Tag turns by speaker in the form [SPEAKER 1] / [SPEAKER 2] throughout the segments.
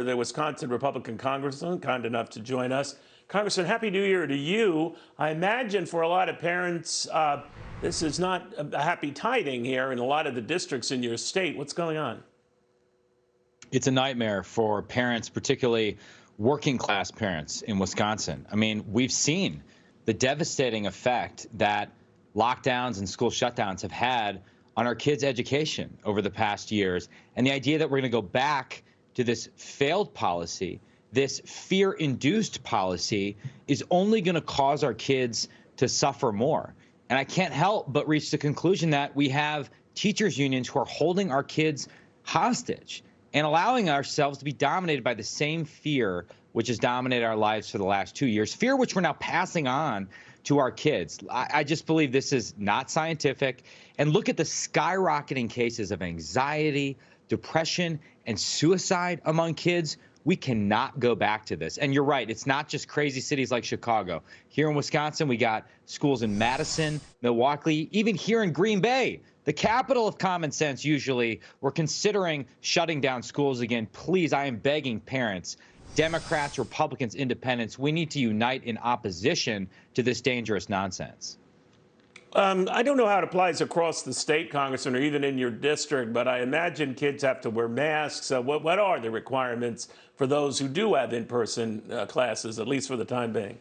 [SPEAKER 1] the Wisconsin Republican congressman, kind enough to join us. Congressman, Happy New Year to you. I imagine for a lot of parents, this is not a happy tiding here in a lot of the districts in your state. What's going on?
[SPEAKER 2] It's a nightmare for parents, particularly working class parents in Wisconsin. I mean, we've seen the devastating effect that lockdowns and school shutdowns have had on our kids' education over the past years. And the idea that we're going to go back to this failed policy, this fear-induced policy, is only going to cause our kids to suffer more. And I can't help but reach the conclusion that we have teachers' unions who are holding our kids hostage and allowing ourselves to be dominated by the same fear which has dominated our lives for the last 2 years, fear which we're now passing on to our kids. I just believe this is not scientific. And look at the skyrocketing cases of anxiety, depression, and suicide among kids. We cannot go back to this. And you're right, it's not just crazy cities like Chicago. Here in Wisconsin, we got schools in Madison, Milwaukee, even here in Green Bay, the capital of common sense. Usually, we're considering shutting down schools again. Please, I am begging parents, Democrats, Republicans, independents, we need to unite in opposition to this dangerous nonsense.
[SPEAKER 1] I don't know how it applies across the state, Congressman, or even in your district, but I imagine kids have to wear masks. What are the requirements for those who do have in-person classes, at least for the time being?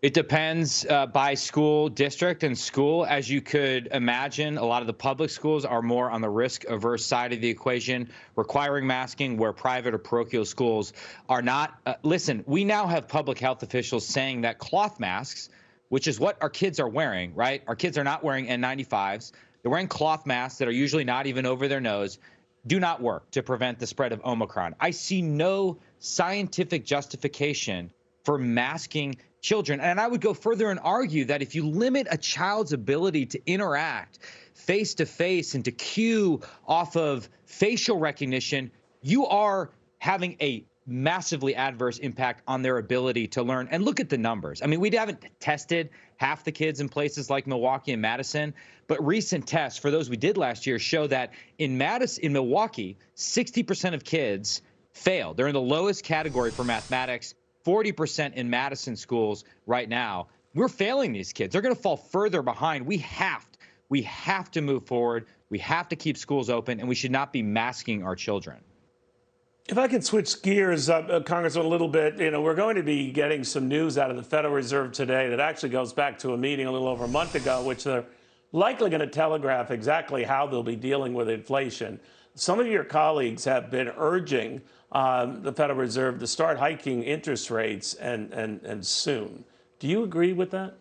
[SPEAKER 2] It depends by school district and school. As you could imagine, a lot of the public schools are more on the risk-averse side of the equation, requiring masking, where private or parochial schools are not. Listen, we now have public health officials saying that cloth masks, which is what our kids are wearing, right? Our kids are not wearing N95s. They're wearing cloth masks that are usually not even over their nose, do not work to prevent the spread of Omicron. I see no scientific justification for masking children. And I would go further and argue that if you limit a child's ability to interact face to face and to cue off of facial recognition, you are having a massively adverse impact on their ability to learn. And look at the numbers. I mean, we haven't tested half the kids in places like Milwaukee and Madison, but recent tests for those we did last year show that in Milwaukee, 60% of kids fail. They're in the lowest category for mathematics, 40% in Madison schools right now. We're failing these kids. They're going to fall further behind. We have to move forward. We have to keep schools open, and we should not be masking our children.
[SPEAKER 1] If I could switch gears, Congressman, a little bit, we're going to be getting some news out of the Federal Reserve today that actually goes back to a meeting a little over a month ago, which they're likely going to telegraph exactly how they'll be dealing with inflation. Some of your colleagues have been urging the Federal Reserve to start hiking interest rates and soon. Do you agree with that?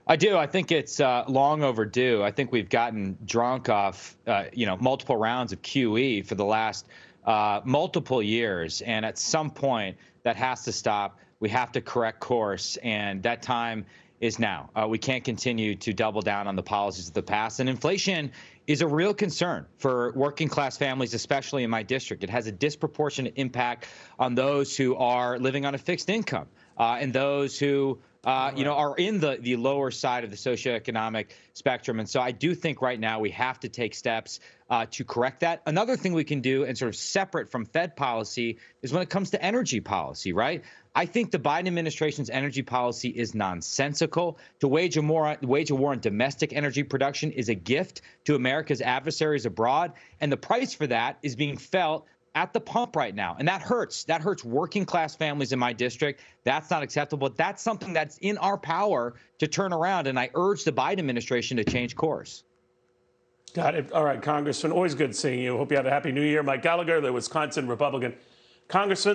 [SPEAKER 2] I do. I think it's long overdue. I think we've gotten drunk off, multiple rounds of QE for the last multiple years. And at some point, that has to stop. We have to correct course. And that time is now. We can't continue to double down on the policies of the past. And inflation is a real concern for working class families, especially in my district. It has a disproportionate impact on those who are living on a fixed income and those who are in the lower side of the socioeconomic spectrum. And so I do think right now we have to take steps to correct that. Another thing we can do, and sort of separate from Fed policy, is when it comes to energy policy, right? I think the Biden administration's energy policy is nonsensical. To wage a war on domestic energy production is a gift to America's adversaries abroad. And the price for that is being felt at the pump right now. And that hurts. That hurts working class families in my district. That's not acceptable. That's something that's in our power to turn around. And I urge the Biden administration to change course.
[SPEAKER 1] Got it. All right, Congressman, always good seeing you. Hope you have a happy new year. Mike Gallagher, the Wisconsin Republican Congressman.